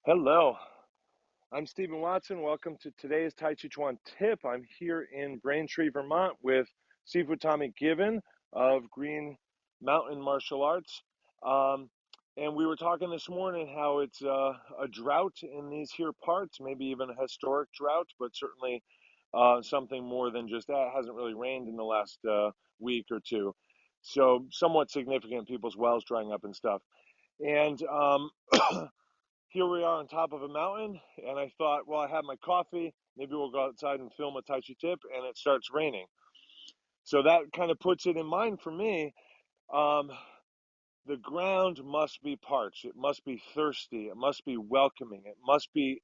Hello, I'm Stephen Watson. Welcome to today's Tàijíquán Tip. I'm here in Braintree, Vermont with Sifu Tommy Given of Green Mountain Martial Arts. And we were talking this morning how it's a drought in these here parts, maybe even a historic drought, but certainly something more than just that. It hasn't really rained in the last week or two. So somewhat significant, people's wells drying up and stuff. And here we are on top of a mountain, and I thought, well, I have my coffee. Maybe we'll go outside and film a Tai Chi tip, and it starts raining. So that kind of puts it in mind for me. The ground must be parched. It must be thirsty. It must be welcoming. It must be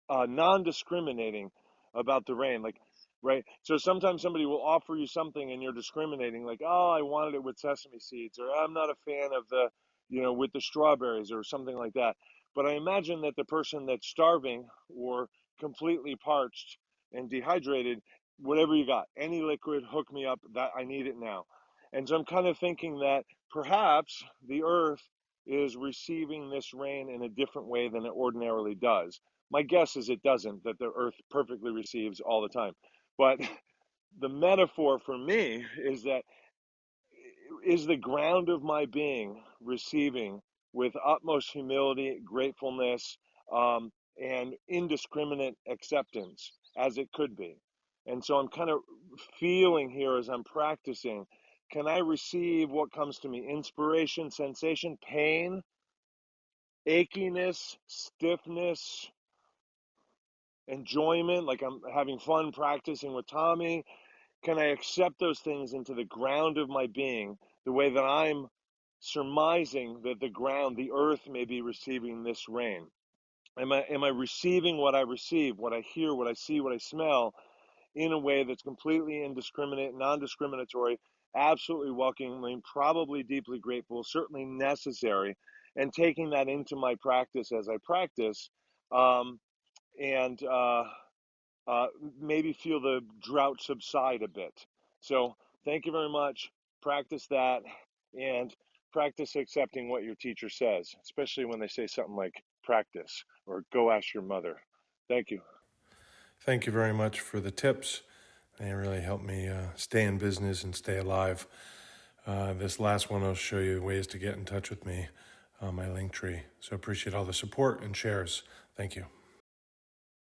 non-discriminating about the rain. Like, right? So sometimes somebody will offer you something, and you're discriminating. Like, oh, I wanted it with sesame seeds, or I'm not a fan of the, with the strawberries, or something like that. But I imagine that the person that's starving or completely parched and dehydrated, whatever you got, any liquid, hook me up, that I need it now. And so I'm kind of thinking that perhaps the earth is receiving this rain in a different way than it ordinarily does. My guess is it doesn't, that the earth perfectly receives all the time. But the metaphor for me is that is the ground of my being receiving with utmost humility, gratefulness, and indiscriminate acceptance as it could be. And so I'm kind of feeling here as I'm practicing, can I receive what comes to me? Inspiration, sensation, pain, achiness, stiffness, enjoyment, like I'm having fun practicing with Tommy. Can I accept those things into the ground of my being the way that I'm surmising that the ground, the earth, may be receiving this rain? Am I receiving what I receive, what I hear, what I see, what I smell, in a way that's completely indiscriminate, non-discriminatory, absolutely welcoming, probably deeply grateful, certainly necessary, and taking that into my practice as I practice, um, and maybe feel the drought subside a bit. So thank you very much. Practice that, and practice accepting what your teacher says, especially when they say something like practice or go ask your mother. Thank you. Thank you very much for the tips. They really helped me stay in business and stay alive. This last one, I'll show you ways to get in touch with me on my link tree. So appreciate all the support and shares. Thank you.